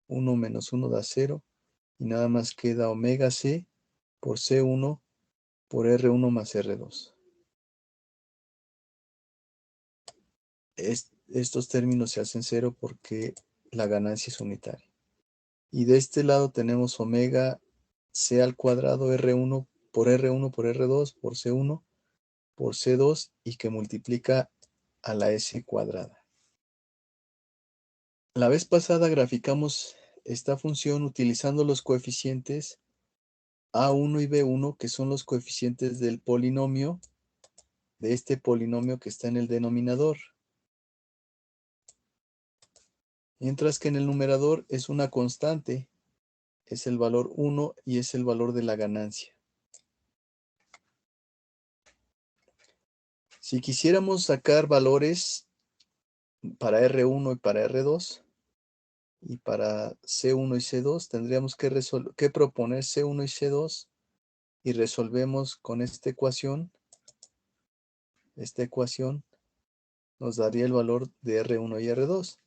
1 menos 1 da 0. Y nada más queda omega C por C1 por R1 más R2. Estos términos se hacen 0 porque la ganancia es unitaria. Y de este lado tenemos omega C al cuadrado R1 por R1 por R2 por C1 por C2 y que multiplica a la S cuadrada. La vez pasada graficamos esta función utilizando los coeficientes A1 y B1, que son los coeficientes del polinomio, de este polinomio que está en el denominador. Mientras que en el numerador es una constante, es el valor 1 y es el valor de la ganancia. Si quisiéramos sacar valores para R1 y para R2 y para C1 y C2, tendríamos que proponer C1 y C2 y resolvemos con esta ecuación. Esta ecuación nos daría el valor de R1 y R2.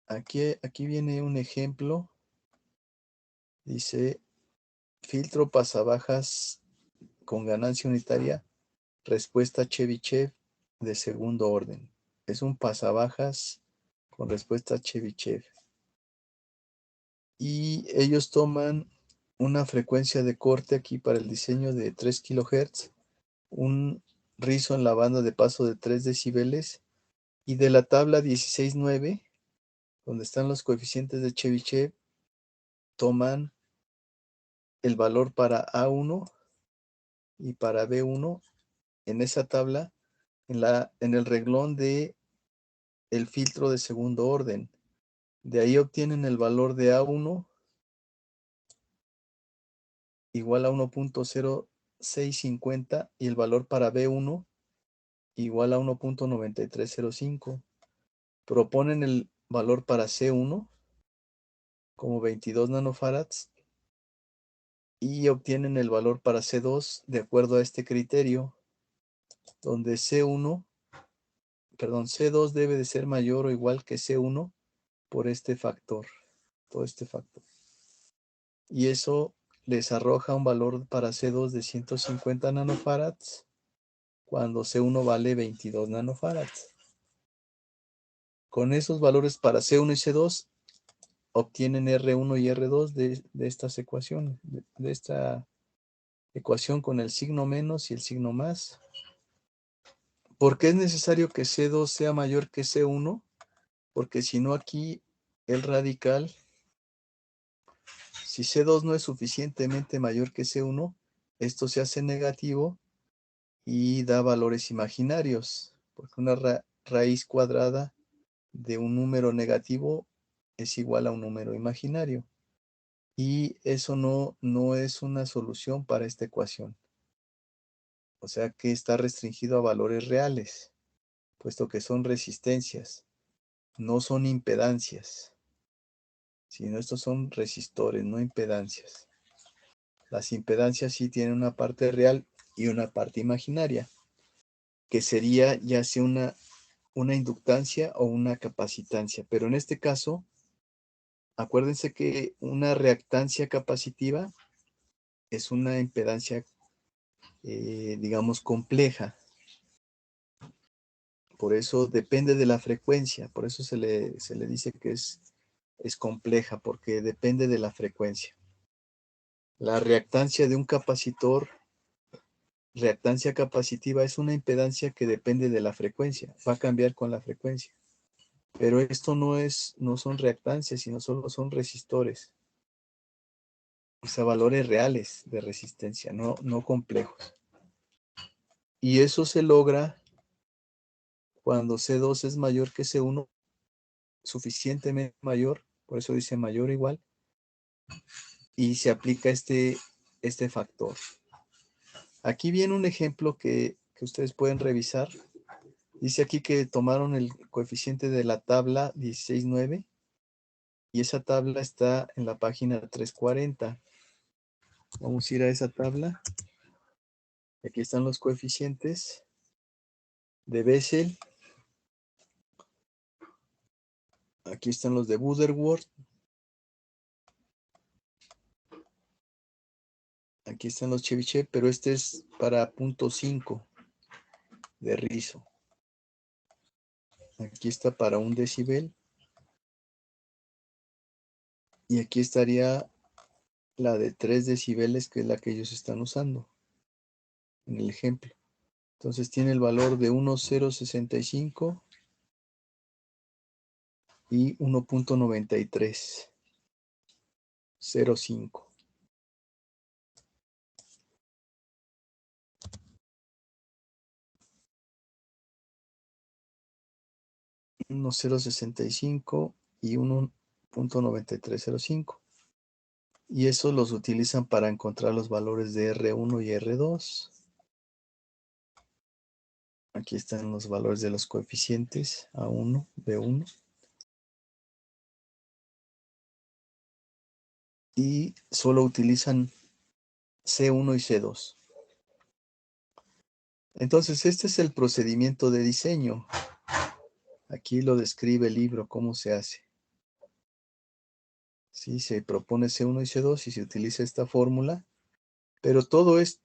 Aquí viene un ejemplo. Dice, filtro pasabajas con ganancia unitaria, respuesta Chebyshev de segundo orden. Es un pasabajas con respuesta Chebyshev. Y ellos toman una frecuencia de corte aquí para el diseño de 3 kHz, un rizo en la banda de paso de 3 decibeles, y de la tabla 16.9, donde están los coeficientes de Chebyshev, toman el valor para A1 y para B1 en esa tabla, en el reglón de el filtro de segundo orden. De ahí obtienen el valor de A1 igual a 1.0650 y el valor para B1 igual a 1.9305. Proponen el valor para C1 como 22 nanofarads y obtienen el valor para C2 de acuerdo a este criterio, donde C2 debe de ser mayor o igual que C1 por este factor, todo este factor. Y eso les arroja un valor para C2 de 150 nanofarads, cuando C1 vale 22 nanofarads. Con esos valores para C1 y C2, obtienen R1 y R2 de estas ecuaciones, de esta ecuación con el signo menos y el signo más. ¿Por qué es necesario que C2 sea mayor que C1? Porque si no aquí el radical, si C2 no es suficientemente mayor que C1, esto se hace negativo y da valores imaginarios, porque una raíz cuadrada de un número negativo es igual a un número imaginario. Y eso no es una solución para esta ecuación. O sea que está restringido a valores reales, puesto que son resistencias, no son impedancias, sino estos son resistores, no impedancias. Las impedancias sí tienen una parte real y una parte imaginaria, que sería ya sea una inductancia o una capacitancia. Pero en este caso, acuérdense que una reactancia capacitiva es una impedancia, digamos, compleja. Por eso depende de la frecuencia. Por eso se le dice que es compleja, porque depende de la frecuencia. La reactancia de un capacitor, reactancia capacitiva, es una impedancia que depende de la frecuencia. Va a cambiar con la frecuencia. Pero esto no son reactancias, sino solo son resistores. O sea, valores reales de resistencia, no complejos. Y eso se logra cuando C2 es mayor que C1, suficientemente mayor, por eso dice mayor o igual, y se aplica este factor. Aquí viene un ejemplo que ustedes pueden revisar. Dice aquí que tomaron el coeficiente de la tabla 16.9 y esa tabla está en la página 340. Vamos a ir a esa tabla. Aquí están los coeficientes de Bessel. Aquí están los de Butterworth. Aquí están los Chebyshev, pero este es para 0.5 de rizo. Aquí está para 1 decibel. Y aquí estaría la de 3 decibeles, que es la que ellos están usando en el ejemplo. Entonces tiene el valor de 1,065 y 1,9305. 1,065 y 1,9305. Y eso los utilizan para encontrar los valores de R1 y R2. Aquí están los valores de los coeficientes A1, B1. Y solo utilizan C1 y C2. Entonces, este es el procedimiento de diseño. Aquí lo describe el libro, cómo se hace. Sí, se propone C1 y C2 y se utiliza esta fórmula. Pero todos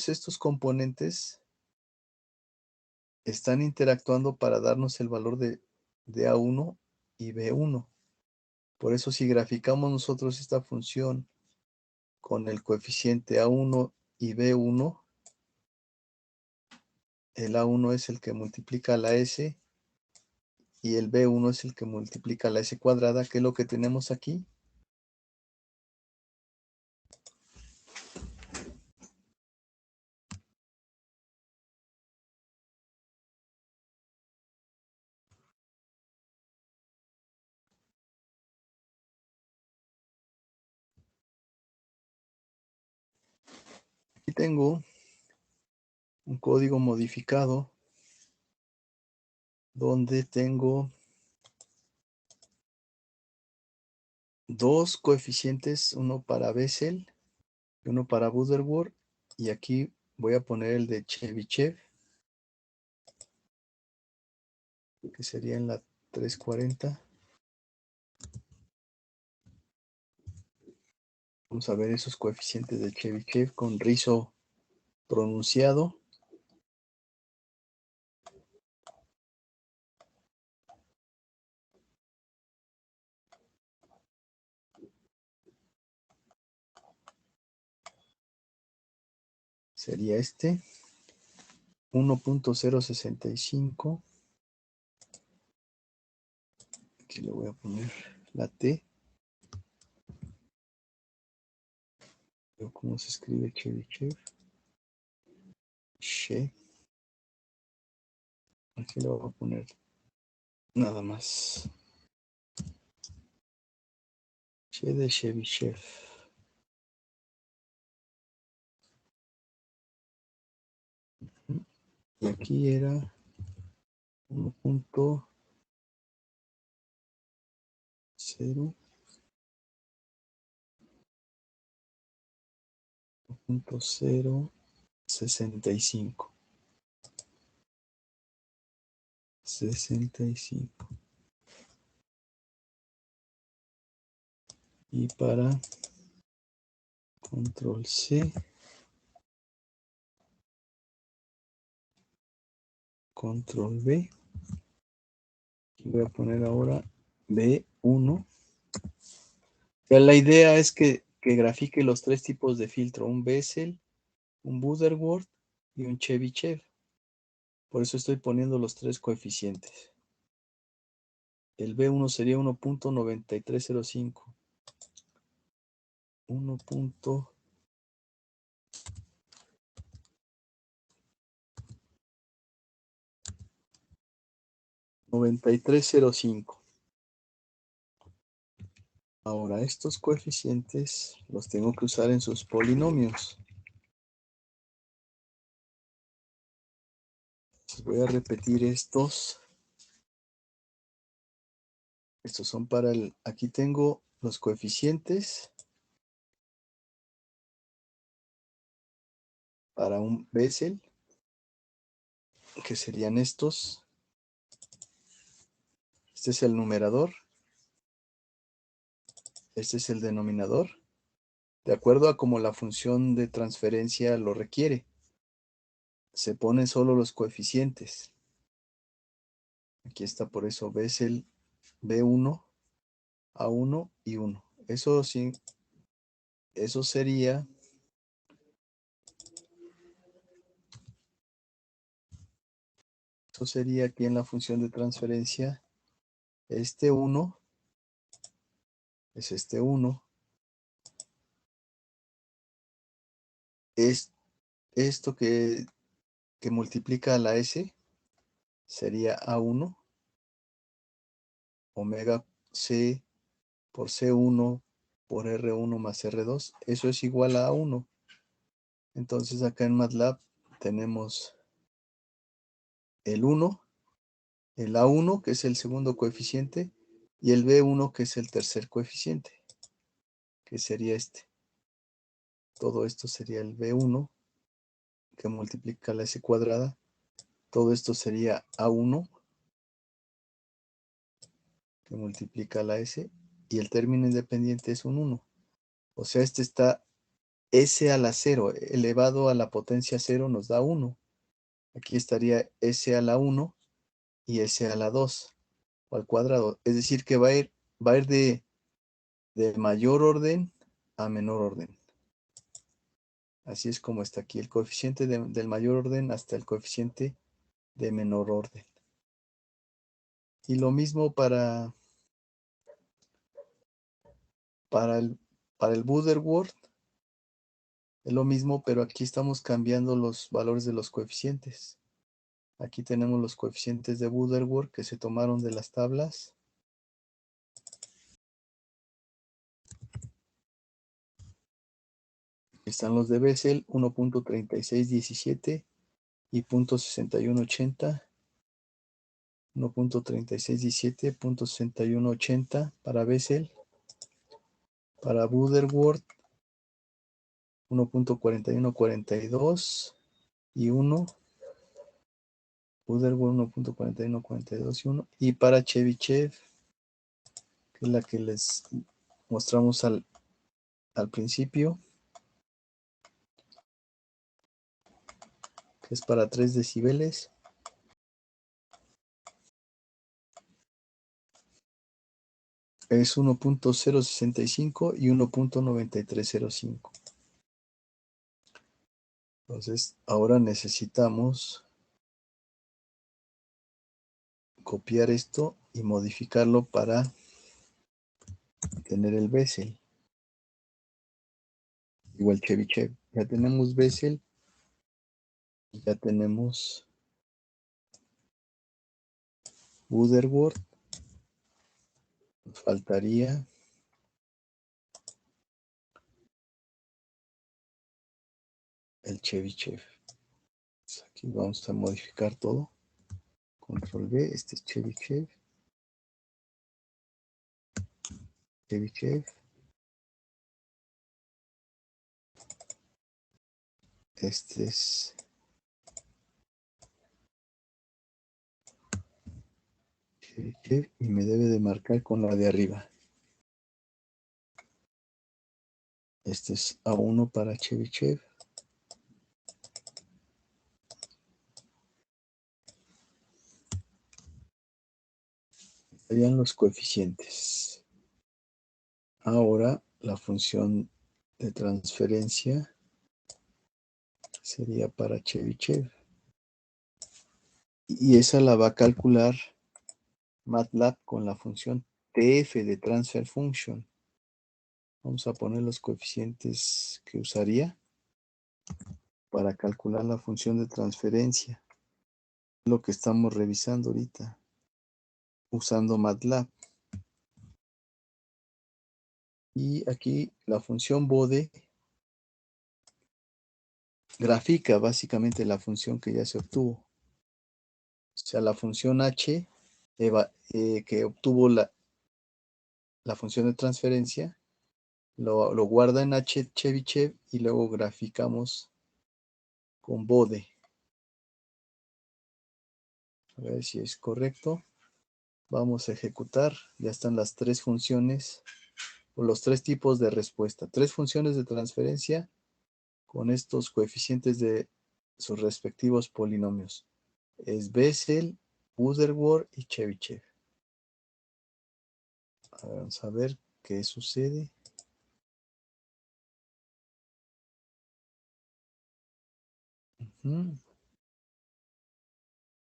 estos componentes están interactuando para darnos el valor de A1 y B1. Por eso, si graficamos nosotros esta función con el coeficiente A1 y B1, el A1 es el que multiplica la S y el B1 es el que multiplica la S cuadrada, que es lo que tenemos aquí. Aquí tengo un código modificado donde tengo dos coeficientes, uno para Bessel y uno para Butterworth, y aquí voy a poner el de Chebyshev, que sería en la 340. Vamos a ver esos coeficientes de Chebyshev con rizo pronunciado. Sería este, 1,065. Aquí le voy a poner la T. ¿Cómo se escribe Chebyshev? She. Aquí le voy a poner nada más. She de Chebyshev. Y aquí era 1,0, 1,065. 65. Y para control C, control B, voy a poner ahora B1. La idea es que grafique los tres tipos de filtro: un Bessel, un Butterworth y un Chebyshev. Por eso estoy poniendo los tres coeficientes. El B1 sería 1,9305. 1,9305. Ahora, estos coeficientes los tengo que usar en sus polinomios. Entonces voy a repetir estos. Estos son para el... Aquí tengo los coeficientes para un Bessel, que serían estos. Este es el numerador. Este es el denominador. de acuerdo a como la función de transferencia lo requiere. Se ponen solo los coeficientes. Aquí está, por eso ves el B1, A1 y 1. Eso sí, eso sería aquí en la función de transferencia. Este 1 es este 1. Es esto que multiplica a la S sería A1, omega C por C1 por R1 más R2. Eso es igual a A1. Entonces acá en MATLAB tenemos el 1, el A1 que es el segundo coeficiente y el B1 que es el tercer coeficiente, que sería este. Todo esto sería el B1 que multiplica la S cuadrada. Todo esto sería A1 que multiplica la S y el término independiente es un 1. O sea, este está S a la 0 elevado a la potencia 0 nos da 1. Aquí estaría S a la 1 y S a la 2 o al cuadrado. Es decir, que va a ir de mayor orden a menor orden. Así es como está aquí el coeficiente del mayor orden hasta el coeficiente de menor orden. Y lo mismo para el Butterworth. Es lo mismo, pero aquí estamos cambiando los valores de los coeficientes. Aquí tenemos los coeficientes de Butterworth que se tomaron de las tablas. Están los de Bessel, 1.3617 y .6180. 1.3617, .6180 para Bessel. Para Butterworth, 1.4142 y 1. Butterworth 1.4142 y 1. Y para Chebyshev, que es la que les mostramos al principio, que es para 3 decibeles. Es 1.065 y 1.9305. Entonces, ahora necesitamos copiar esto y modificarlo para tener el Bessel. Igual Chebyshev. Ya tenemos Bessel y ya tenemos Butterworth. Nos faltaría el Chebyshev. Aquí vamos a modificar todo. Control V, este es Chebyshev. Chebyshev. Este es Chebyshev y me debe de marcar con la de arriba. Este es A1 para Chebyshev. Serían los coeficientes. Ahora la función de transferencia sería para Chebyshev. Y esa la va a calcular MATLAB con la función TF de Transfer Function. Vamos a poner los coeficientes que usaría para calcular la función de transferencia. Lo que estamos revisando ahorita usando MATLAB. Y aquí la función BODE grafica básicamente la función que ya se obtuvo. O sea, la función H que obtuvo la función de transferencia, lo guarda en H Chebyshev y luego graficamos con BODE. A ver si es correcto. Vamos a ejecutar. Ya están las tres funciones los tres tipos de respuesta. Tres funciones de transferencia con estos coeficientes de sus respectivos polinomios. Es Bessel, Butterworth y Chebyshev. Vamos a ver qué sucede.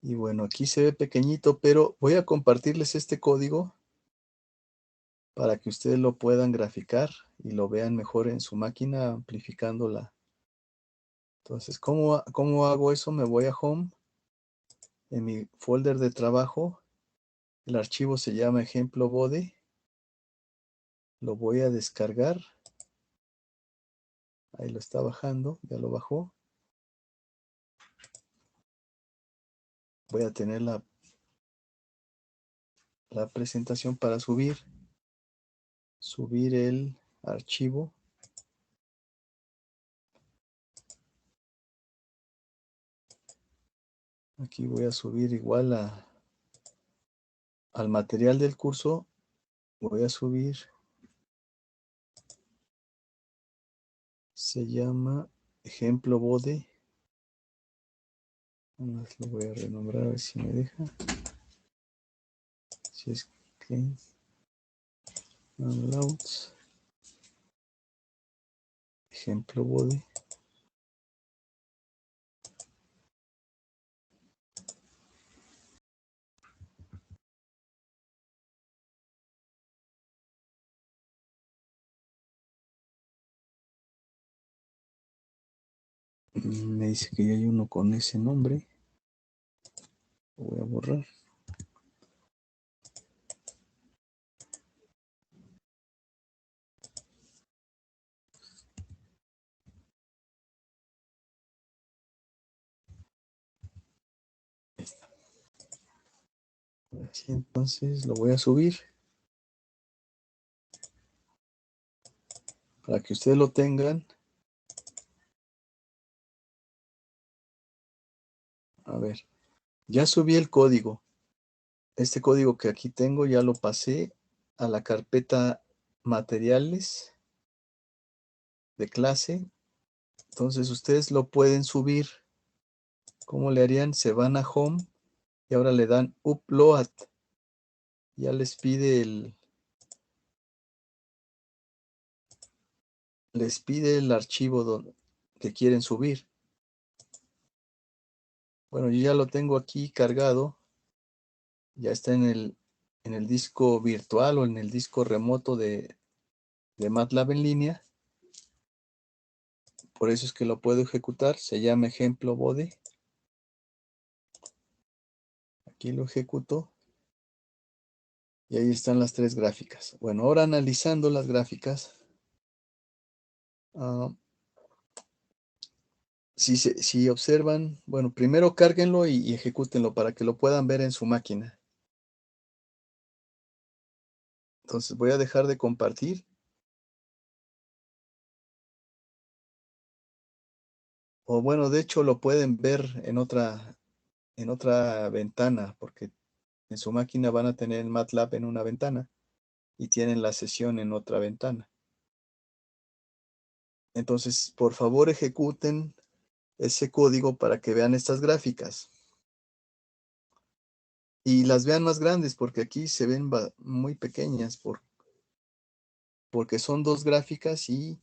Y bueno, aquí se ve pequeñito, pero voy a compartirles este código para que ustedes lo puedan graficar y lo vean mejor en su máquina amplificándola. Entonces, ¿cómo hago eso? Me voy a Home, en mi folder de trabajo, el archivo se llama ejemplo bode, lo voy a descargar, ahí lo está bajando, ya lo bajó. Voy a tener la presentación para subir el archivo. Aquí voy a subir igual al material del curso. Voy a subir, se llama ejemplo bode. Lo voy a renombrar a ver si me deja. Si es que downloads, ejemplo bode. Me dice que ya hay uno con ese nombre. Lo voy a borrar. Así, entonces lo voy a subir para que ustedes lo tengan. A ver, ya subí el código. Este código que aquí tengo ya lo pasé a la carpeta materiales de clase. Entonces ustedes lo pueden subir. ¿Cómo le harían? Se van a Home y ahora le dan Upload. Ya les pide el archivo que quieren subir. Bueno, yo ya lo tengo aquí cargado. Ya está en el disco virtual o en el disco remoto de MATLAB en línea. Por eso es que lo puedo ejecutar. Se llama ejemplo bode. Aquí lo ejecuto. Y ahí están las tres gráficas. Bueno, ahora analizando las gráficas. Si observan, bueno, primero cárguenlo y ejecútenlo para que lo puedan ver en su máquina. Entonces voy a dejar de compartir. O bueno, de hecho lo pueden ver en otra ventana, porque en su máquina van a tener el MATLAB en una ventana y tienen la sesión en otra ventana. Entonces, por favor, ejecuten ese código para que vean estas gráficas. Y las vean más grandes, porque aquí se ven muy pequeñas, porque son dos gráficas y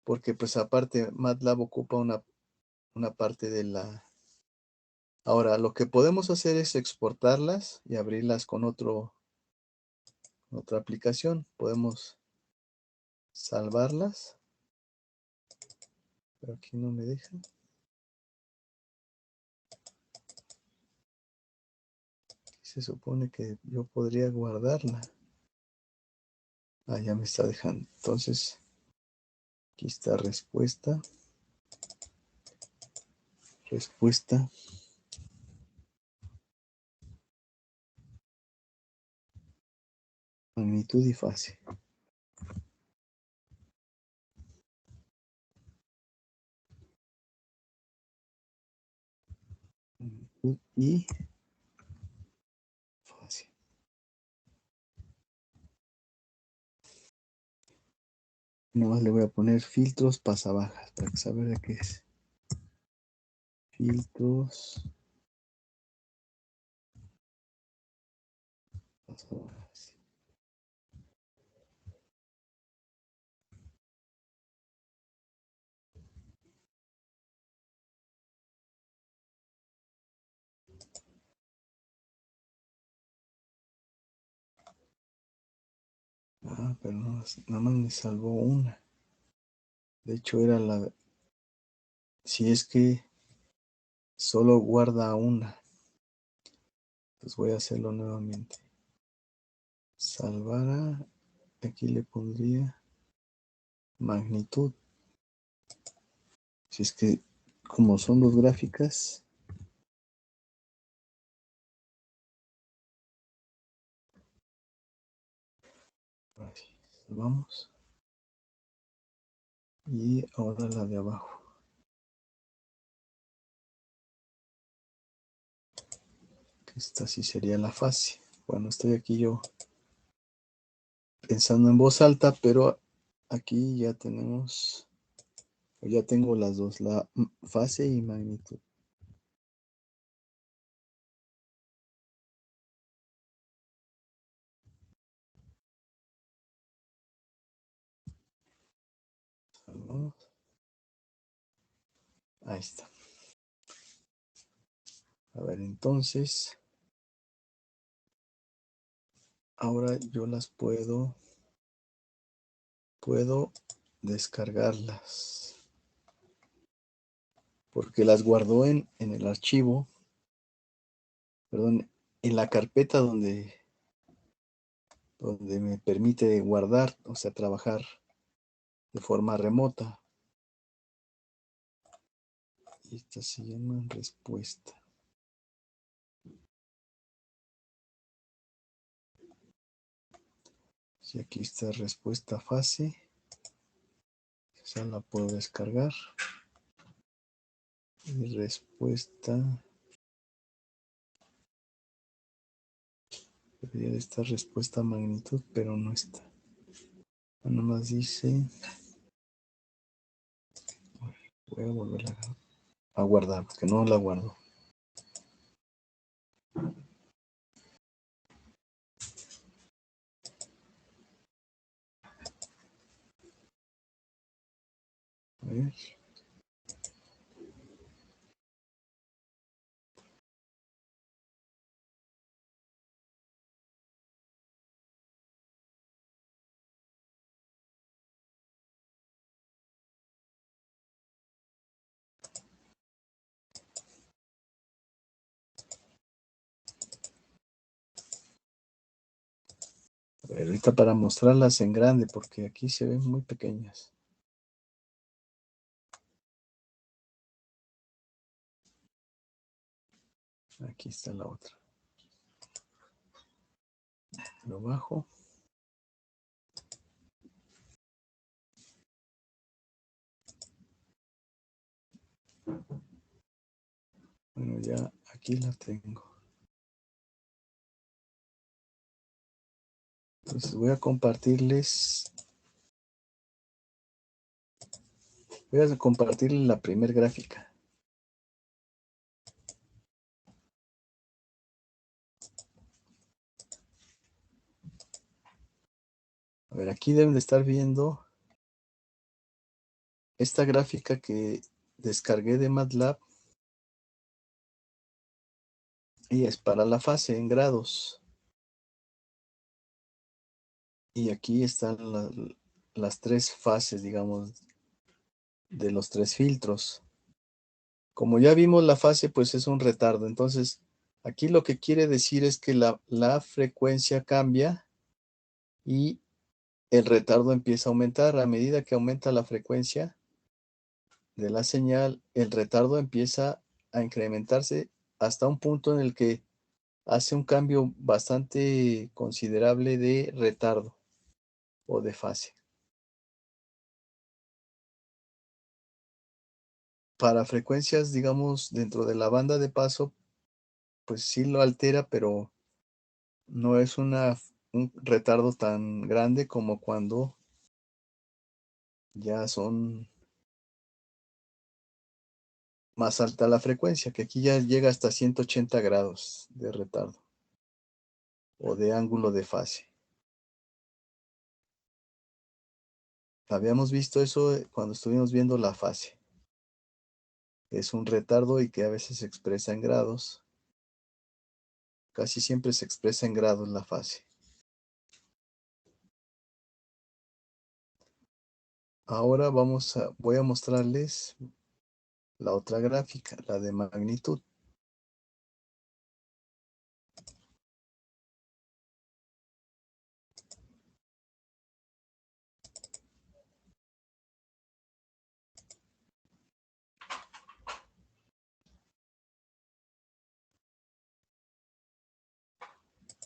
porque pues aparte MATLAB ocupa una parte de la... Ahora, lo que podemos hacer es exportarlas y abrirlas con otra aplicación. Podemos salvarlas, pero aquí no me deja. Se supone que yo podría guardarla. Ah, ya me está dejando. Entonces, aquí está respuesta. Respuesta. Magnitud y fase. Magnitud y fase. Nada más le voy a poner filtros pasabajas para saber de qué es. Filtros pasabajas. Ah, pero no, nada más me salvó una. De hecho, era la. Si es que solo guarda una, pues voy a hacerlo nuevamente. Salvará. Aquí le pondría magnitud. Si es que, como son dos gráficas, así, salvamos. Y ahora la de abajo. Esta sí sería la fase. Bueno, estoy aquí yo pensando en voz alta, pero aquí ya tenemos, ya tengo las dos, la fase y magnitud. Salvamos. Ahí está. A ver, entonces, ahora yo las puedo descargarlas, porque las guardó en el archivo, perdón, en la carpeta donde me permite guardar, o sea, trabajar de forma remota. Y esta se llama respuesta. Y aquí está respuesta fase. Esa la puedo descargar. Y respuesta. Debería de estar respuesta magnitud, pero no está. Nada más dice. Voy a volver a guardar, porque no la guardo. A ver. A ver, ahorita para mostrarlas en grande, porque aquí se ven muy pequeñas. Aquí está la otra. Lo bajo. Bueno, ya aquí la tengo. Entonces voy a compartirles. Voy a compartirles la primera gráfica. A ver, aquí deben de estar viendo esta gráfica que descargué de MATLAB y es para la fase en grados. Y aquí están las tres fases, digamos, de los tres filtros. Como ya vimos la fase, pues es un retardo. Entonces, aquí lo que quiere decir es que la frecuencia cambia y el retardo empieza a aumentar. A medida que aumenta la frecuencia de la señal, el retardo empieza a incrementarse hasta un punto en el que hace un cambio bastante considerable de retardo o de fase. Para frecuencias, digamos, dentro de la banda de paso, pues sí lo altera, pero no es un retardo tan grande como cuando ya son más alta la frecuencia, que aquí ya llega hasta 180 grados de retardo o de ángulo de fase. Habíamos visto eso cuando estuvimos viendo la fase. Es un retardo y que a veces se expresa en grados. Casi siempre se expresa en grados la fase. Ahora voy a mostrarles la otra gráfica, la de magnitud.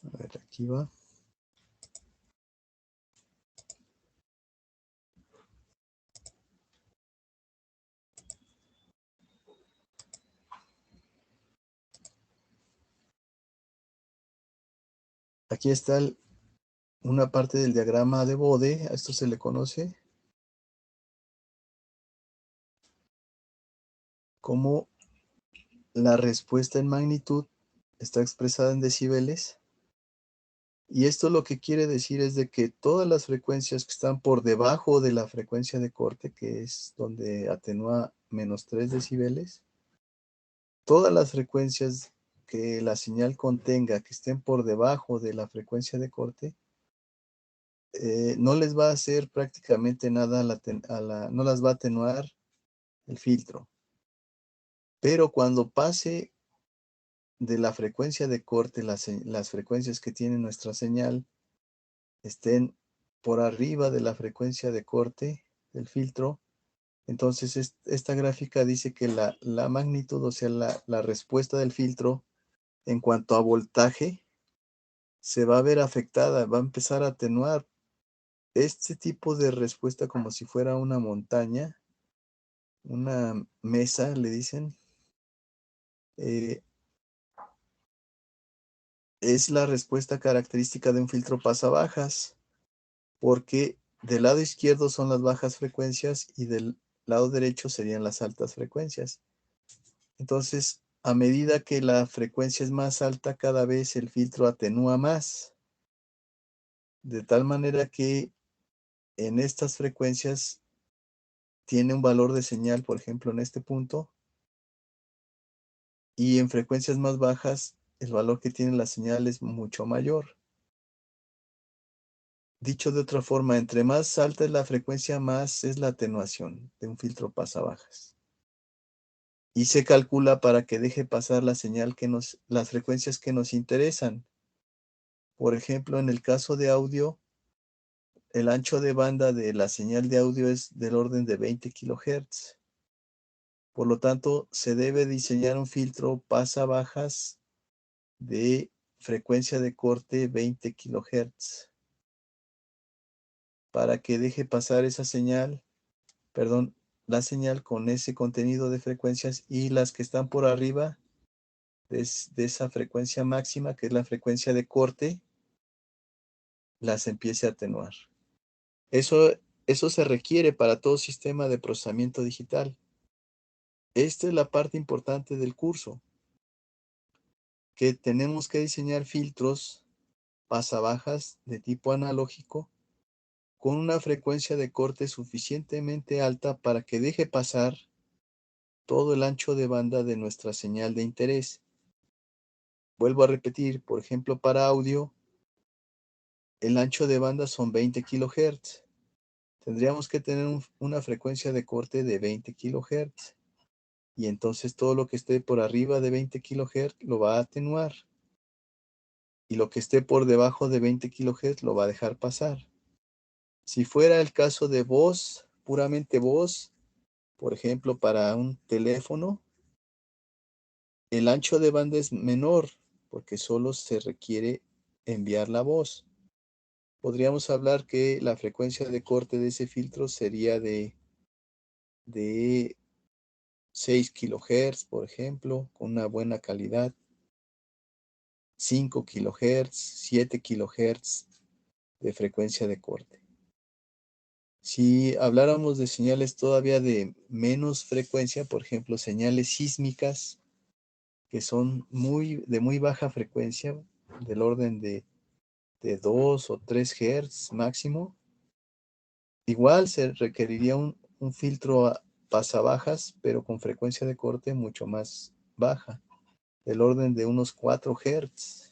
A ver, aquí va. Aquí está una parte del diagrama de Bode, a esto se le conoce como la respuesta en magnitud está expresada en decibeles. Y esto lo que quiere decir es de que todas las frecuencias que están por debajo de la frecuencia de corte, que es donde atenúa menos 3 decibeles, todas las frecuencias que la señal contenga que estén por debajo de la frecuencia de corte, no les va a hacer prácticamente nada, no las va a atenuar el filtro. Pero cuando pase de la frecuencia de corte, las frecuencias que tiene nuestra señal estén por arriba de la frecuencia de corte del filtro, entonces esta gráfica dice que la magnitud, o sea, la respuesta del filtro en cuanto a voltaje, se va a ver afectada, va a empezar a atenuar este tipo de respuesta como si fuera una montaña, una mesa, le dicen. eh, es la respuesta característica de un filtro pasabajas, porque del lado izquierdo son las bajas frecuencias y del lado derecho serían las altas frecuencias. Entonces, a medida que la frecuencia es más alta, cada vez el filtro atenúa más, de tal manera que en estas frecuencias tiene un valor de señal, por ejemplo, en este punto, y en frecuencias más bajas, el valor que tiene la señal es mucho mayor. Dicho de otra forma, entre más alta es la frecuencia, más es la atenuación de un filtro pasabajas. Y se calcula para que deje pasar la señal las frecuencias que nos interesan. Por ejemplo, en el caso de audio, el ancho de banda de la señal de audio es del orden de 20 kHz. Por lo tanto, se debe diseñar un filtro pasabajas de frecuencia de corte 20 kHz para que deje pasar esa señal, perdón, la señal con ese contenido de frecuencias, y las que están por arriba de esa frecuencia máxima, que es la frecuencia de corte, las empiece a atenuar. Eso se requiere para todo sistema de procesamiento digital. Esta es la parte importante del curso, que tenemos que diseñar filtros pasabajas de tipo analógico con una frecuencia de corte suficientemente alta para que deje pasar todo el ancho de banda de nuestra señal de interés. Vuelvo a repetir, por ejemplo, para audio, el ancho de banda son 20 kHz. Tendríamos que tener una frecuencia de corte de 20 kHz. Y entonces todo lo que esté por arriba de 20 kHz lo va a atenuar. Y lo que esté por debajo de 20 kHz lo va a dejar pasar. Si fuera el caso de voz, puramente voz, por ejemplo, para un teléfono, el ancho de banda es menor porque solo se requiere enviar la voz. Podríamos hablar que la frecuencia de corte de ese filtro sería de 6 kHz, por ejemplo, con una buena calidad. 5 kHz, 7 kHz de frecuencia de corte. Si habláramos de señales todavía de menos frecuencia, por ejemplo, señales sísmicas que son de muy baja frecuencia, del orden de 2 o 3 Hz máximo, igual se requeriría un filtro a pasabajas, pero con frecuencia de corte mucho más baja, del orden de unos 4 Hz.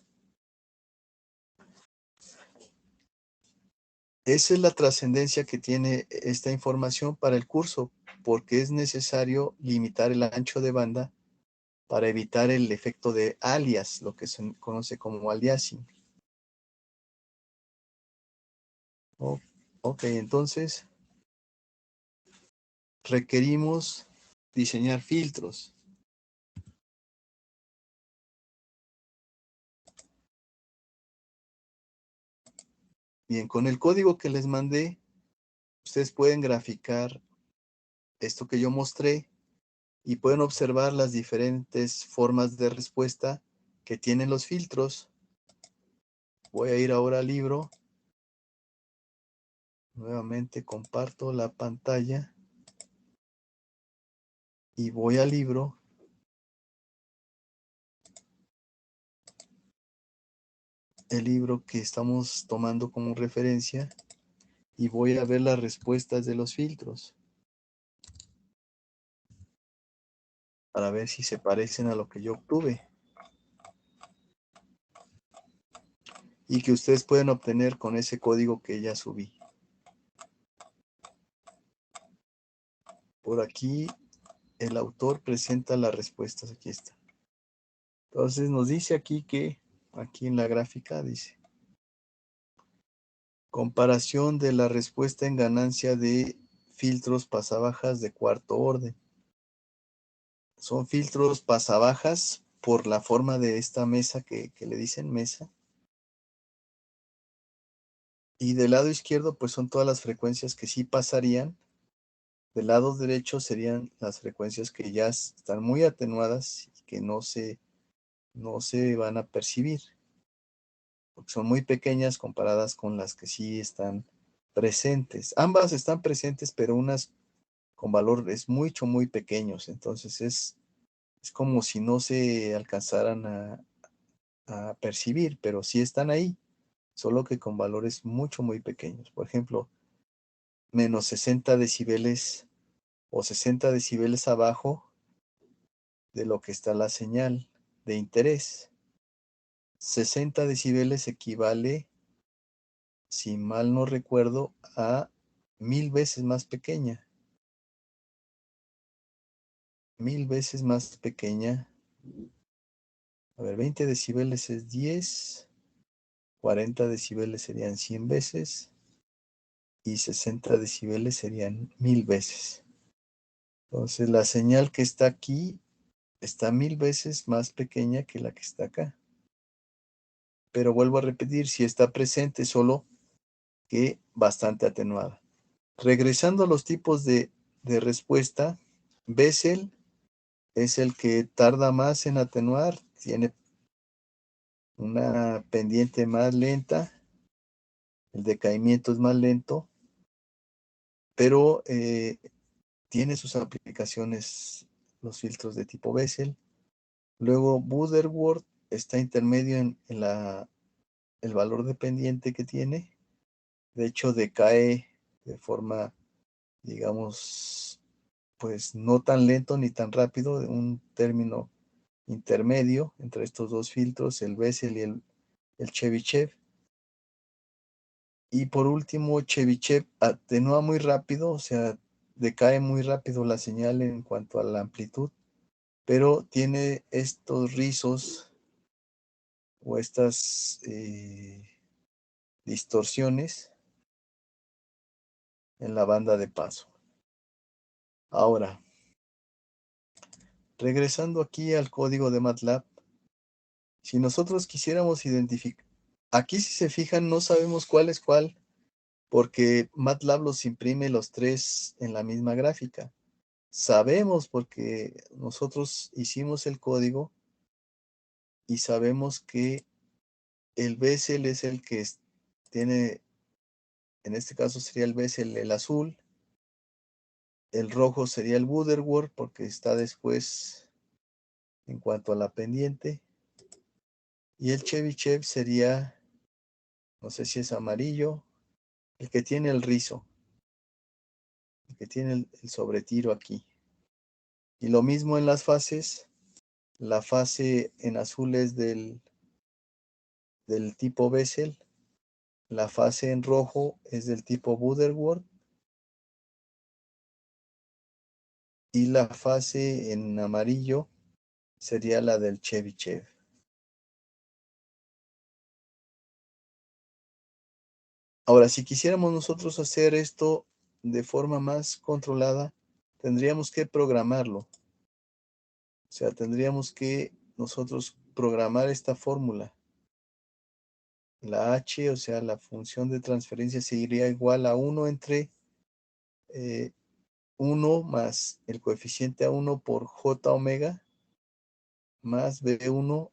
Esa es la trascendencia que tiene esta información para el curso, porque es necesario limitar el ancho de banda para evitar el efecto de alias, lo que se conoce como aliasing. Ok, entonces requerimos diseñar filtros. Bien, con el código que les mandé, ustedes pueden graficar esto que yo mostré y pueden observar las diferentes formas de respuesta que tienen los filtros. Voy a ir ahora al libro. Nuevamente comparto la pantalla y voy al libro. El libro que estamos tomando como referencia y voy a ver las respuestas de los filtros para ver si se parecen a lo que yo obtuve y que ustedes pueden obtener con ese código que ya subí. Por aquí el autor presenta las respuestas. Aquí está. Entonces nos dice aquí que, aquí en la gráfica dice, comparación de la respuesta en ganancia de filtros pasabajas de cuarto orden. Son filtros pasabajas por la forma de esta mesa que le dicen mesa. Y del lado izquierdo, pues son todas las frecuencias que sí pasarían. Del lado derecho serían las frecuencias que ya están muy atenuadas y que no se van a percibir, porque son muy pequeñas comparadas con las que sí están presentes. Ambas están presentes, pero unas con valores muy pequeños. Entonces es como si no se alcanzaran a percibir, pero sí están ahí, solo que con valores muy pequeños. Por ejemplo, menos 60 decibeles o 60 decibeles abajo de lo que está la señal de interés. 60 decibeles equivale, si mal no recuerdo, a 1000 veces más pequeña. 1000 veces más pequeña. A ver, 20 decibeles es 10. 40 decibeles serían 100 veces. Y 60 decibeles serían 1000 veces. Entonces la señal que está aquí está 1000 veces más pequeña que la que está acá. Pero vuelvo a repetir, si está presente, solo que bastante atenuada. Regresando a los tipos de respuesta, Bessel es el que tarda más en atenuar, tiene una pendiente más lenta, el decaimiento es más lento, pero tiene sus aplicaciones los filtros de tipo Bessel. Luego Butterworth está intermedio en el valor de pendiente que tiene. De hecho, decae de forma, digamos, pues no tan lento ni tan rápido, un término intermedio entre estos dos filtros, el Bessel y el Chebyshev. Y por último, Chebyshev atenúa muy rápido, o sea, decae muy rápido la señal en cuanto a la amplitud, pero tiene estos rizos o estas distorsiones en la banda de paso. Ahora, regresando aquí al código de MATLAB, si nosotros quisiéramos identificar, aquí si se fijan no sabemos cuál es cuál, porque MATLAB los imprime los tres en la misma gráfica. Sabemos porque nosotros hicimos el código y sabemos que el Bessel es el que tiene en este caso sería el Bessel el azul, el rojo sería el Butterworth porque está después en cuanto a la pendiente, y el Chebyshev sería, no sé si es amarillo, el que tiene el rizo, el que tiene el sobretiro aquí. Y lo mismo en las fases, la fase en azul es del tipo Bessel, la fase en rojo es del tipo Butterworth, y la fase en amarillo sería la del Chebyshev. Ahora, si quisiéramos nosotros hacer esto de forma más controlada, tendríamos que programarlo. O sea, tendríamos que nosotros programar esta fórmula. La H, o sea, la función de transferencia sería igual a 1 entre 1 más el coeficiente A1 por J omega más B1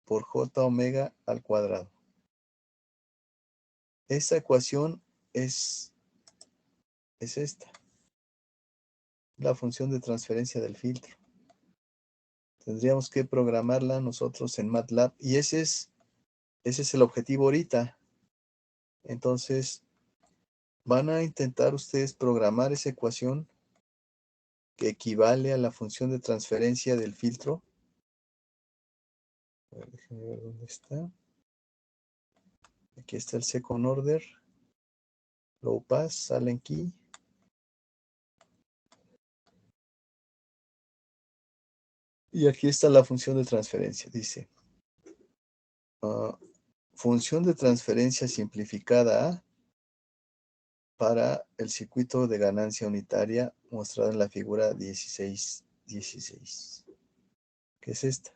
por J omega al cuadrado. Esta ecuación es esta, la función de transferencia del filtro. Tendríamos que programarla nosotros en MATLAB y ese es el objetivo ahorita. Entonces, van a intentar ustedes programar esa ecuación que equivale a la función de transferencia del filtro. A ver, déjenme ver dónde está. Aquí está el second order, low pass, silent key. Y aquí está la función de transferencia. Dice, función de transferencia simplificada A para el circuito de ganancia unitaria mostrado en la figura 16. ¿Qué es esta?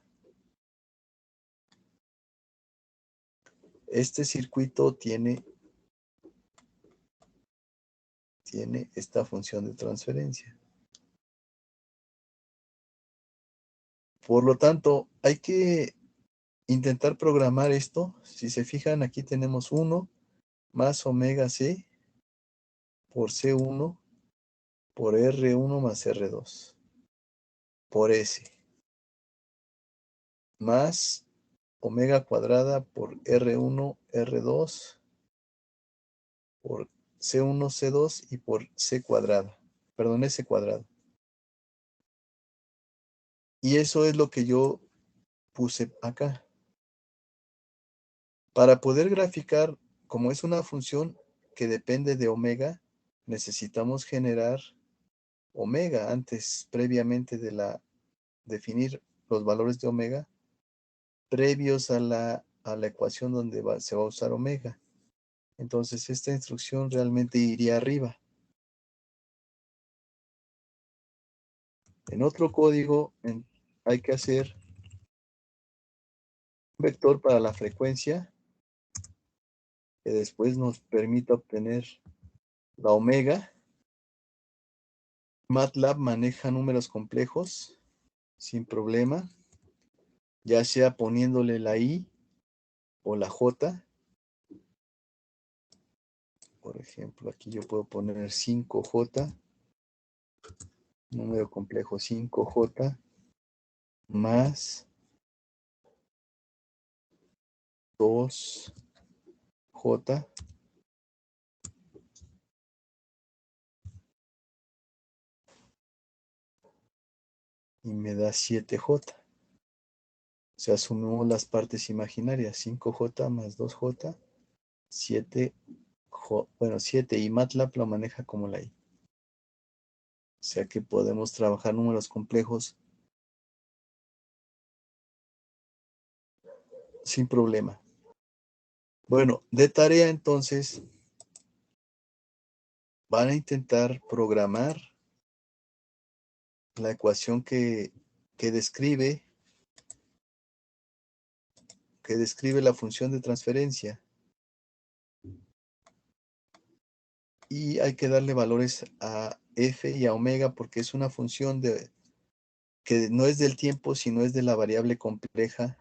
Este circuito tiene esta función de transferencia. Por lo tanto, hay que intentar programar esto. Si se fijan, aquí tenemos 1 más omega c por C1 por R1 más R2 por S más omega cuadrada por R1, R2 por C1, C2 y por C cuadrada. Perdón, S cuadrado. Y eso es lo que yo puse acá. Para poder graficar, como es una función que depende de omega, necesitamos generar omega antes, previamente de definir los valores de omega, previos a la ecuación donde se va a usar omega. Entonces, esta instrucción realmente iría arriba. En otro código hay que hacer un vector para la frecuencia que después nos permita obtener la omega. MATLAB maneja números complejos sin problema, ya sea poniéndole la I o la J. Por ejemplo, aquí yo puedo poner 5J, número complejo 5J, más 2J, y me da 7J. O sea, sumamos las partes imaginarias, 5J más 2J, 7J, bueno, 7, y MATLAB lo maneja como la I. O sea que podemos trabajar números complejos sin problema. Bueno, de tarea entonces van a intentar programar la ecuación que describe la función de transferencia. Y hay que darle valores a f y a omega porque es una función que no es del tiempo, sino es de la variable compleja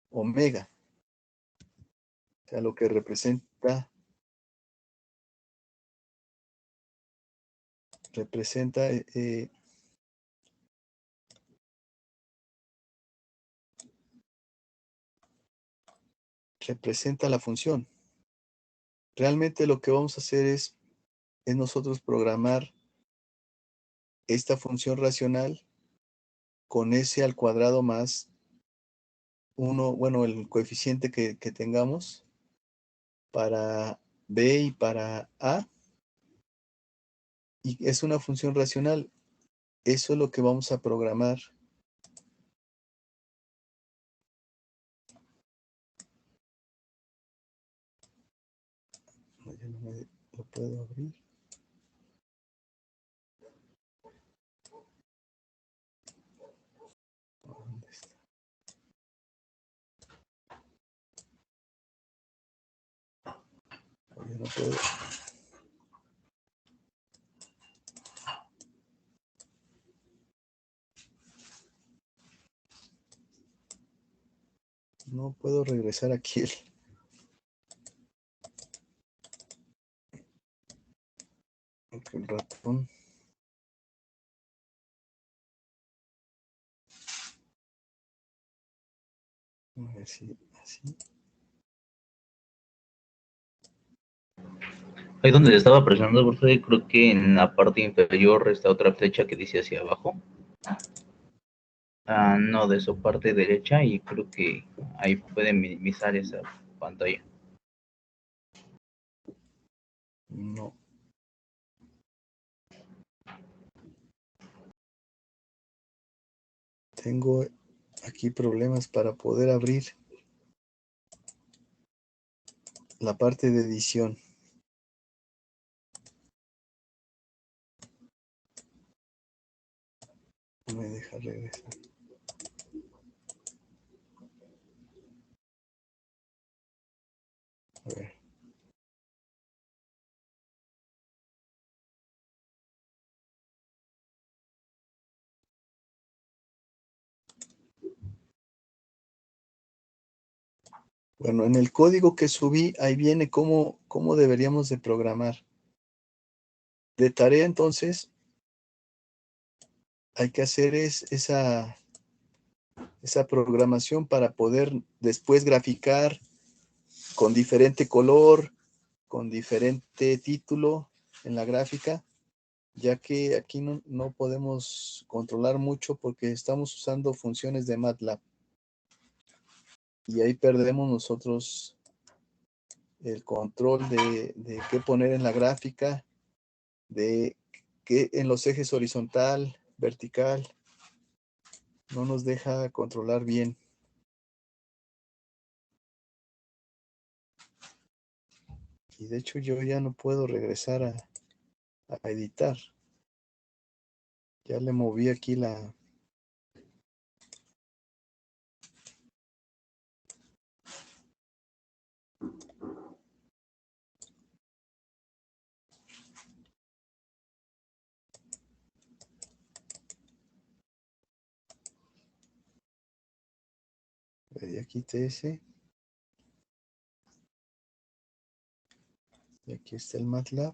omega. O sea, lo que representa representa la función. Realmente lo que vamos a hacer es nosotros programar esta función racional con s al cuadrado más 1, bueno, el coeficiente que tengamos para b y para a, y es una función racional. Eso es lo que vamos a programar. No, ya no me lo puedo abrir. ¿Dónde está? Ya no puedo. No puedo regresar aquí el ratón. A ver si así. Ahí donde le estaba presionando, profe, creo que en la parte inferior está otra flecha que dice hacia abajo. No, de su parte derecha, y creo que ahí puede minimizar esa pantalla. No. Tengo aquí problemas para poder abrir la parte de edición. No me deja regresar. A ver. Bueno, en el código que subí, ahí viene cómo deberíamos de programar. De tarea, entonces, hay que hacer esa programación para poder después graficar con diferente color, con diferente título en la gráfica, ya que aquí no podemos controlar mucho porque estamos usando funciones de MATLAB. Y ahí perdemos nosotros el control de qué poner en la gráfica, de qué en los ejes horizontal, vertical. No nos deja controlar bien. Y de hecho yo ya no puedo regresar a editar. Ya le moví aquí la... Ya quité ese. Y aquí está el MATLAB.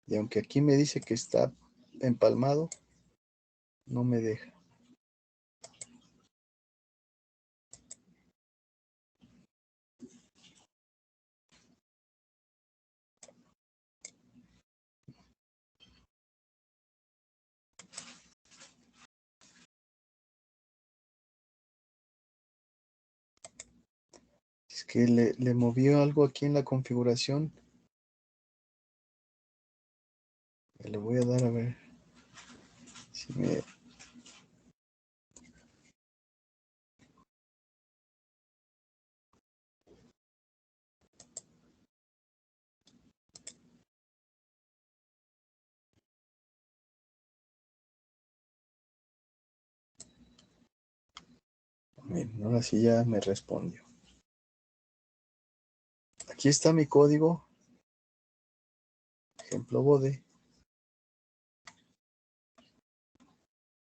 Y aunque aquí me dice que está empalmado, no me deja. Es que le movió algo aquí en la configuración. Le voy a dar a ver si me... Miren, ahora sí ya me respondió. Aquí está mi código. ejemplo bode.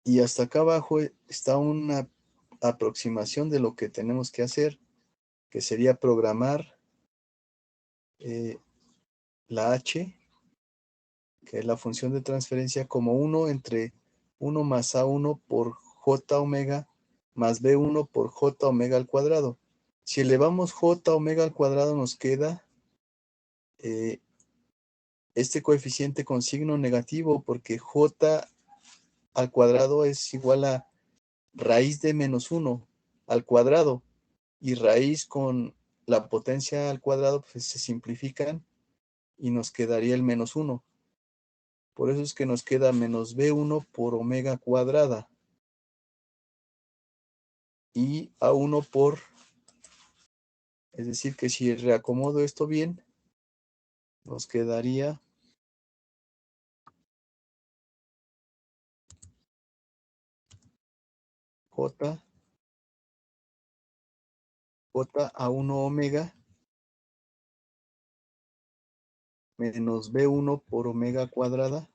Y hasta acá abajo está una aproximación de lo que tenemos que hacer, que sería programar la h, que es la función de transferencia, como 1 entre 1 más a1 por j omega más b1 por j omega al cuadrado. Si elevamos j omega al cuadrado nos queda este coeficiente con signo negativo, porque j al cuadrado es igual a raíz de menos 1 al cuadrado, y raíz con la potencia al cuadrado pues se simplifican y nos quedaría el menos 1. Por eso es que nos queda menos b1 por omega cuadrada y a1 por, es decir, que si reacomodo esto bien, nos quedaría j a1 omega menos b1 por omega cuadrada,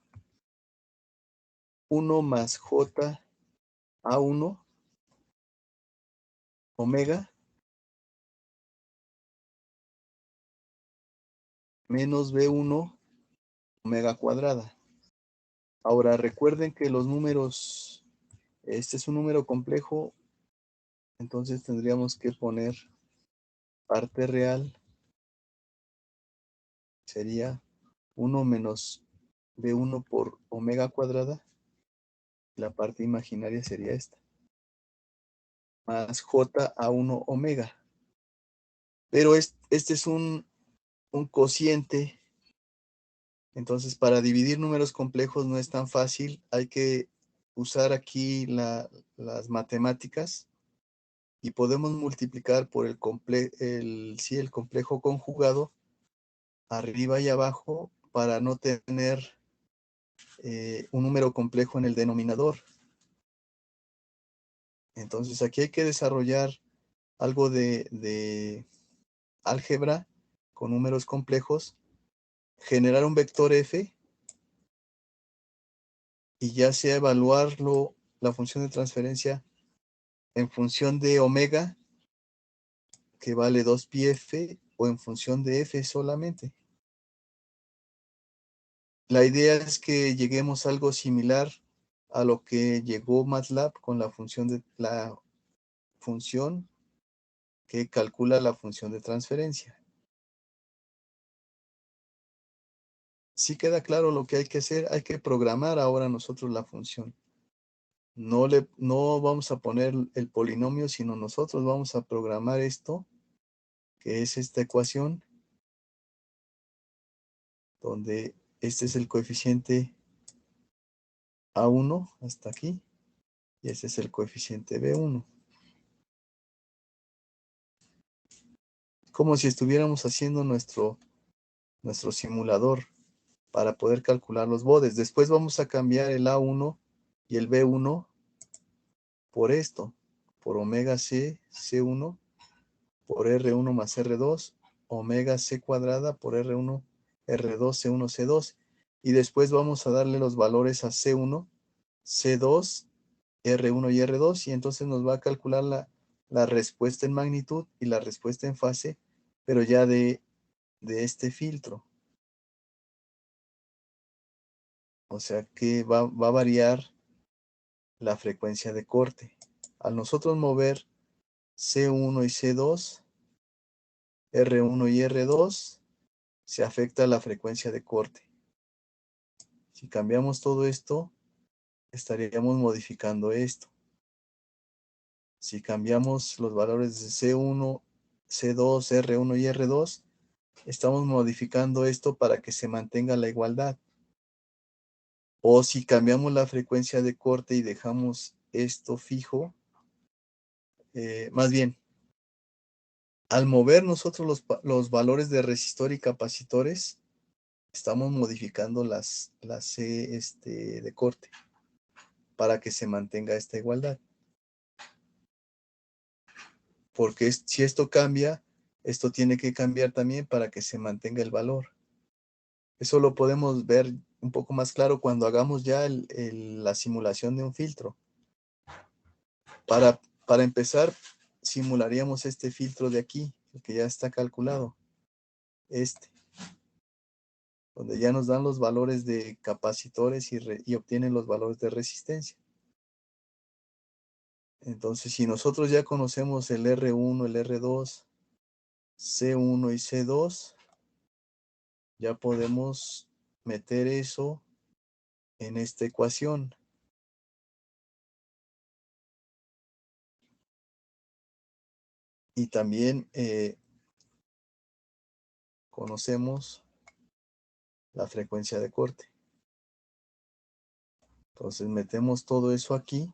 1 más j a1 omega menos b1 omega cuadrada. Ahora recuerden que los números, este es un número complejo, entonces tendríamos que poner parte real, sería 1 menos b1 por omega cuadrada, la parte imaginaria sería esta, más j a 1 omega. Pero este es un cociente, entonces para dividir números complejos no es tan fácil, hay que usar aquí las matemáticas y podemos multiplicar por el complejo conjugado arriba y abajo para no tener un número complejo en el denominador. Entonces aquí hay que desarrollar algo de álgebra con números complejos, generar un vector f y ya sea evaluarlo, la función de transferencia en función de omega, que vale 2πf, o en función de f solamente. La idea es que lleguemos a algo similar a lo que llegó MATLAB con la función que calcula la función de transferencia. Si queda claro lo que hay que hacer, hay que programar ahora nosotros la función. No vamos a poner el polinomio, sino nosotros vamos a programar esto, que es esta ecuación, donde este es el coeficiente A1 hasta aquí, y este es el coeficiente B1. Como si estuviéramos haciendo nuestro simulador para poder calcular los bodes. Después vamos a cambiar el A1 y el B1 por esto, por omega C, C1, por R1 más R2, omega C cuadrada por R1, R2, C1, C2. Y después vamos a darle los valores a C1, C2, R1 y R2, y entonces nos va a calcular la respuesta en magnitud y la respuesta en fase, pero ya de este filtro. O sea que va a variar la frecuencia de corte. Al nosotros mover C1 y C2, R1 y R2, se afecta la frecuencia de corte. Si cambiamos todo esto, estaríamos modificando esto. Si cambiamos los valores de C1, C2, R1 y R2, estamos modificando esto para que se mantenga la igualdad. O si cambiamos la frecuencia de corte y dejamos esto fijo, más bien, al mover nosotros los valores de resistor y capacitores, estamos modificando las C de corte para que se mantenga esta igualdad. Porque si esto cambia, esto tiene que cambiar también para que se mantenga el valor. Eso lo podemos ver un poco más claro cuando hagamos ya la simulación de un filtro. Para empezar, simularíamos este filtro de aquí, el que ya está calculado, donde ya nos dan los valores de capacitores y obtienen los valores de resistencia. Entonces, si nosotros ya conocemos el R1, el R2, C1 y C2, ya podemos meter eso en esta ecuación. Y también conocemos la frecuencia de corte. Entonces metemos todo eso aquí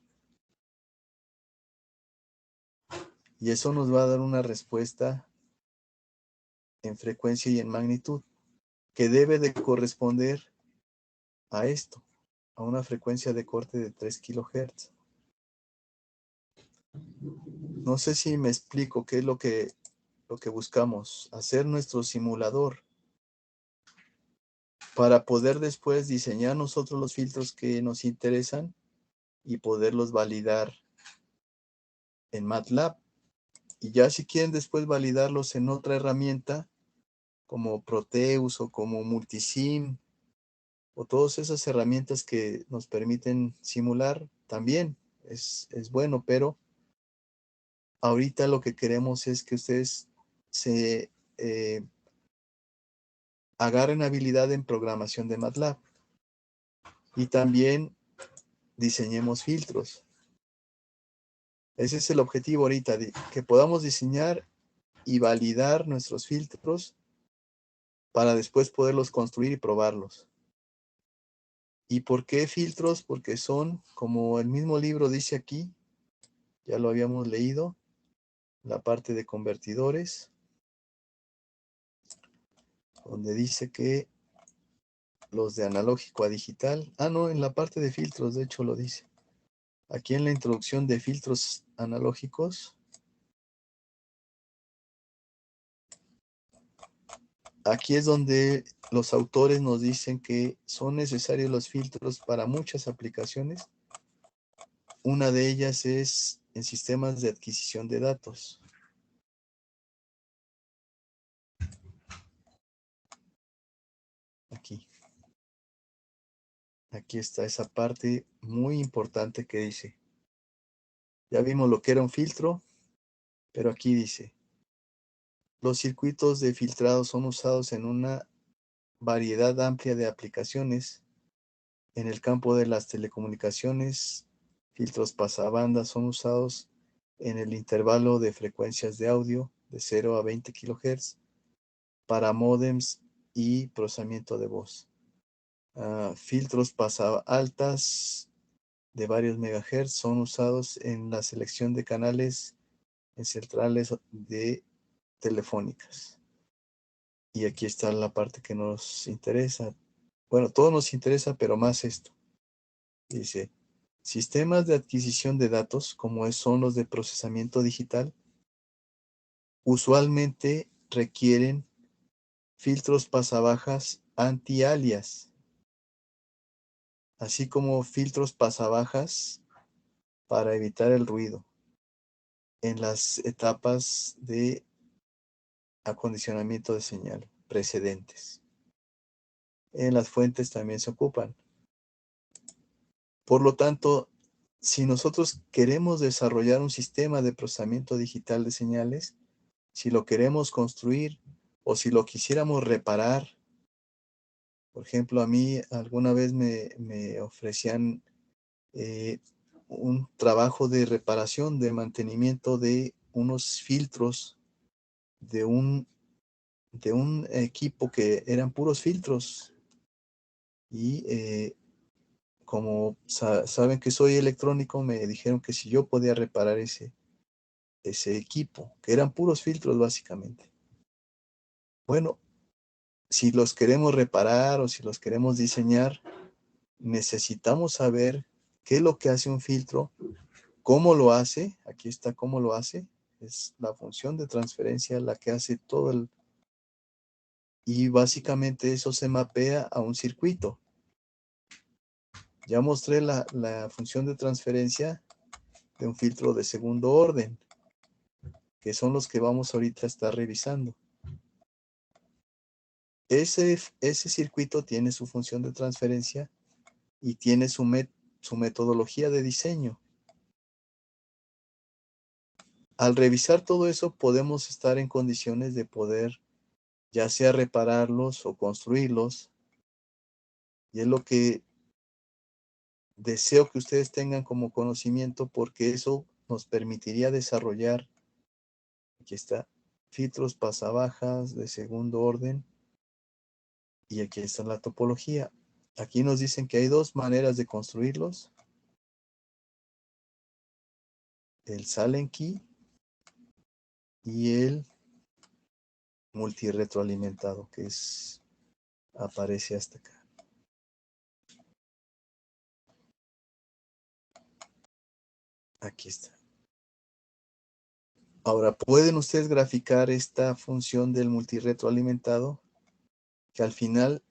y eso nos va a dar una respuesta en frecuencia y en magnitud que debe de corresponder a esto, a una frecuencia de corte de 3 kHz. No sé si me explico qué es lo que buscamos, hacer nuestro simulador para poder después diseñar nosotros los filtros que nos interesan y poderlos validar en MATLAB. Y ya si quieren después validarlos en otra herramienta, como Proteus o como Multisim, o todas esas herramientas que nos permiten simular, también es bueno, pero ahorita lo que queremos es que ustedes se agarren habilidad en programación de MATLAB y también diseñemos filtros. Ese es el objetivo ahorita, que podamos diseñar y validar nuestros filtros para después poderlos construir y probarlos. ¿Y por qué filtros? Porque son, como el mismo libro dice aquí, ya lo habíamos leído, la parte de convertidores, donde dice que los de analógico a digital, no, en la parte de filtros, de hecho lo dice. Aquí en la introducción de filtros analógicos, aquí es donde los autores nos dicen que son necesarios los filtros para muchas aplicaciones. Una de ellas es en sistemas de adquisición de datos. Aquí está esa parte muy importante que dice. Ya vimos lo que era un filtro, pero aquí dice, los circuitos de filtrado son usados en una variedad amplia de aplicaciones. En el campo de las telecomunicaciones, filtros pasabandas son usados en el intervalo de frecuencias de audio de 0 a 20 kHz para módems y procesamiento de voz. Filtros altas de varios megahertz son usados en la selección de canales en centrales de telefónicas. Y aquí está la parte que nos interesa. Bueno, todo nos interesa, pero más esto. Dice, sistemas de adquisición de datos, como son los de procesamiento digital, usualmente requieren filtros pasabajas anti-alias, así como filtros pasabajas para evitar el ruido en las etapas de acondicionamiento de señal precedentes. En las fuentes también se ocupan. Por lo tanto, si nosotros queremos desarrollar un sistema de procesamiento digital de señales, si lo queremos construir o si lo quisiéramos reparar, por ejemplo, a mí alguna vez me ofrecían un trabajo de reparación, de mantenimiento de unos filtros de un equipo que eran puros filtros. Y como saben que soy electrónico, me dijeron que si yo podía reparar ese equipo, que eran puros filtros básicamente. Bueno, si los queremos reparar o si los queremos diseñar, necesitamos saber qué es lo que hace un filtro, cómo lo hace. Aquí está cómo lo hace. Es la función de transferencia la que hace todo y básicamente eso se mapea a un circuito. Ya mostré la función de transferencia de un filtro de segundo orden, que son los que vamos ahorita a estar revisando. Ese circuito tiene su función de transferencia y tiene su metodología de diseño. Al revisar todo eso, podemos estar en condiciones de poder ya sea repararlos o construirlos. Y es lo que deseo que ustedes tengan como conocimiento, porque eso nos permitiría desarrollar, aquí está, filtros pasabajas de segundo orden, y aquí está la topología. Aquí nos dicen que hay dos maneras de construirlos: el Sallen Key y el multiretroalimentado, que aparece hasta acá. Aquí está. Ahora, ¿pueden ustedes graficar esta función del multiretroalimentado? Que al final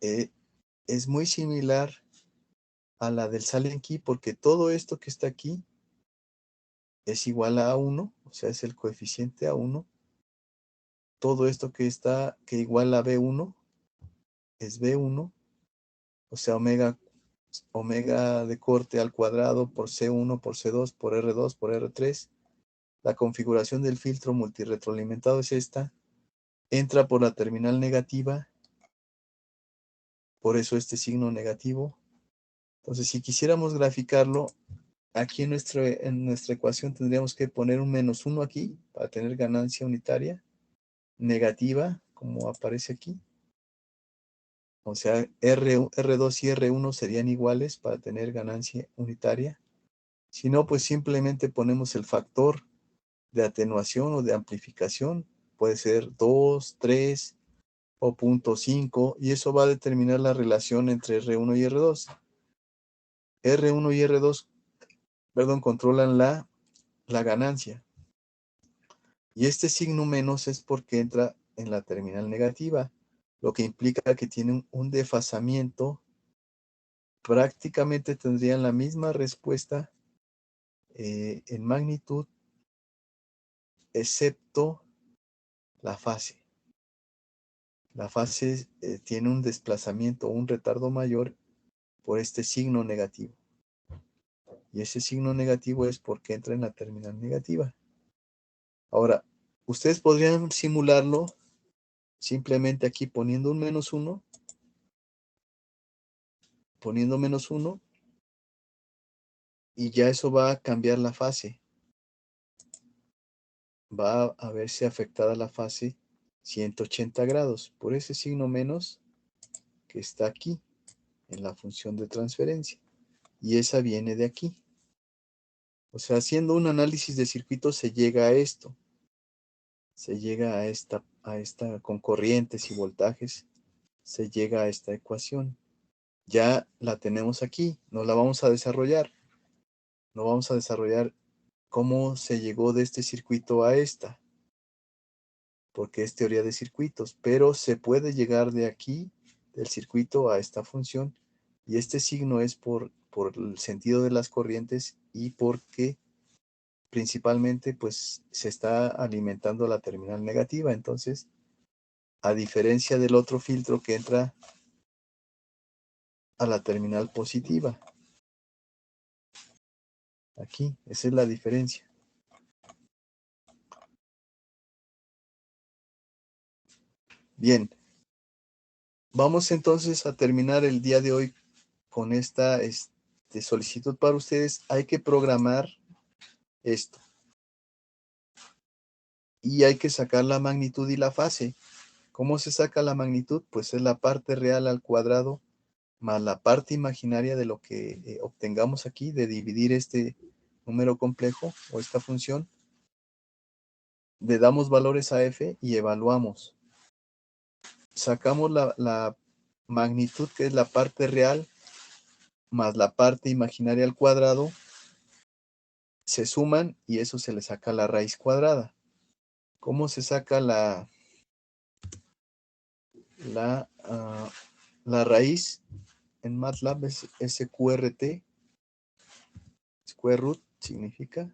es muy similar a la del Sallen Key, porque todo esto que está aquí es igual a A1, o sea, es el coeficiente A1. Todo esto que está, que igual a B1, es B1, o sea, omega de corte al cuadrado por C1, por C2, por R2, por R3. La configuración del filtro multiretroalimentado es esta. Entra por la terminal negativa, por eso este signo negativo. Entonces, si quisiéramos graficarlo, aquí en nuestra ecuación tendríamos que poner un -1 aquí para tener ganancia unitaria, negativa, como aparece aquí. O sea, R2 y R1 serían iguales para tener ganancia unitaria. Si no, pues simplemente ponemos el factor de atenuación o de amplificación. Puede ser 2, 3 o 0.5, y eso va a determinar la relación entre R1 y R2. R1 y R2, perdón, controlan la ganancia. Y este signo menos es porque entra en la terminal negativa, lo que implica que tiene un desfasamiento. Prácticamente tendrían la misma respuesta en magnitud, excepto la fase. La fase tiene un desplazamiento o un retardo mayor por este signo negativo. Y ese signo negativo es porque entra en la terminal negativa. Ahora, ustedes podrían simularlo simplemente aquí poniendo un -1, poniendo -1, y ya eso va a cambiar la fase. Va a verse afectada la fase 180 grados por ese signo menos que está aquí en la función de transferencia. Y esa viene de aquí. O sea, haciendo un análisis de circuitos se llega a esto. Se llega a esta con corrientes y voltajes, se llega a esta ecuación. Ya la tenemos aquí, no la vamos a desarrollar. No vamos a desarrollar cómo se llegó de este circuito a esta, porque es teoría de circuitos, pero se puede llegar de aquí, del circuito, a esta función, y este signo es por el sentido de las corrientes y porque principalmente pues se está alimentando la terminal negativa. Entonces, a diferencia del otro filtro que entra a la terminal positiva, aquí, esa es la diferencia. Bien, vamos entonces a terminar el día de hoy con esta solicitud para ustedes. Hay que programar esto y hay que sacar la magnitud y la fase. ¿Cómo se saca la magnitud? Pues es la parte real al cuadrado más la parte imaginaria de lo que obtengamos aquí, de dividir este número complejo o esta función. Le damos valores a f y evaluamos. Sacamos la magnitud, que es la parte real, más la parte imaginaria al cuadrado, se suman y eso se le saca la raíz cuadrada. ¿Cómo se saca La raíz en MATLAB es SQRT. Square root significa.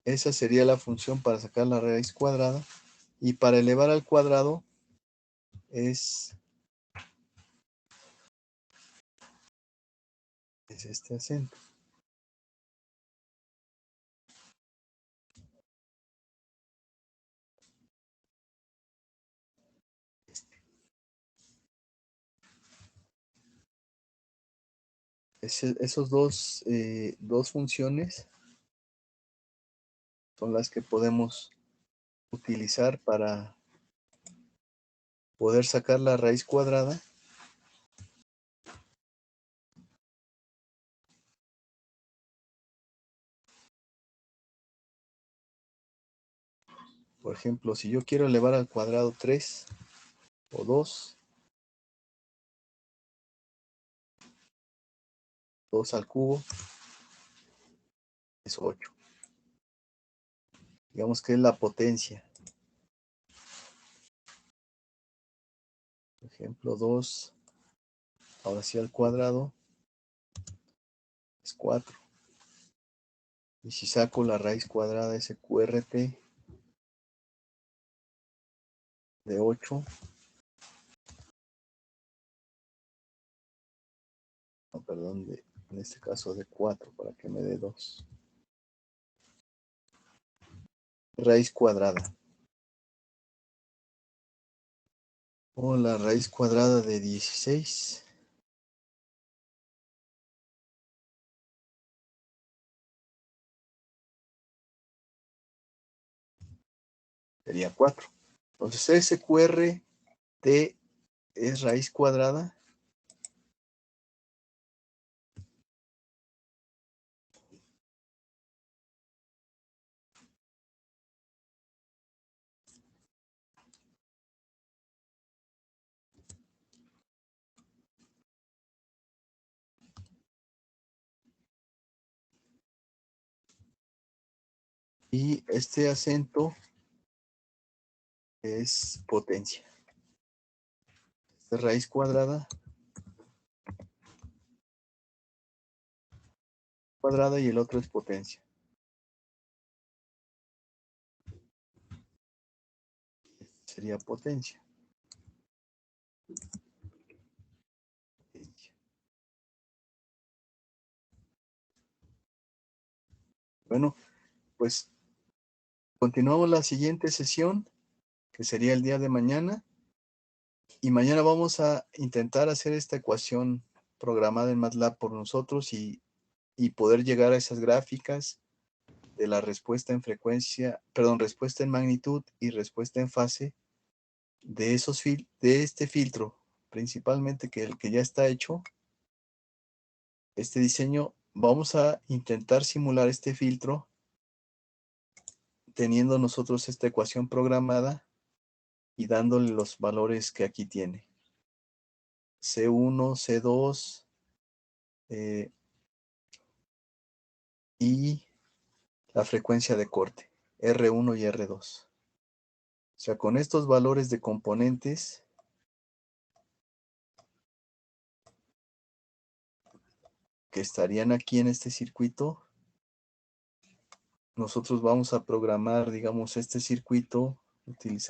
Esa sería la función para sacar la raíz cuadrada. Y para elevar al cuadrado es este acento. Esos dos funciones son las que podemos utilizar para poder sacar la raíz cuadrada. Por ejemplo, si yo quiero elevar al cuadrado 3 o 2, 2 al cubo es 8. Digamos que es la potencia. Por ejemplo, 2, ahora sí al cuadrado, es 4. Y si saco la raíz cuadrada SQRT de 8, no, perdón, en este caso de 4, para que me dé 2. Raíz cuadrada. O la raíz cuadrada de 16. Sería 4. Entonces SQRT es raíz cuadrada y este acento es potencia. Esta es raíz cuadrada y el otro es potencia. Sería potencia. Bueno, pues continuamos la siguiente sesión, que sería el día de mañana. Y mañana vamos a intentar hacer esta ecuación programada en MATLAB por nosotros y poder llegar a esas gráficas de la respuesta en frecuencia, perdón, respuesta en magnitud y respuesta en fase de este filtro, principalmente el que ya está hecho. Este diseño, vamos a intentar simular este filtro teniendo nosotros esta ecuación programada y dándole los valores que aquí tiene. C1, C2 y la frecuencia de corte, R1 y R2. O sea, con estos valores de componentes que estarían aquí en este circuito, nosotros vamos a programar, digamos, este circuito utilizando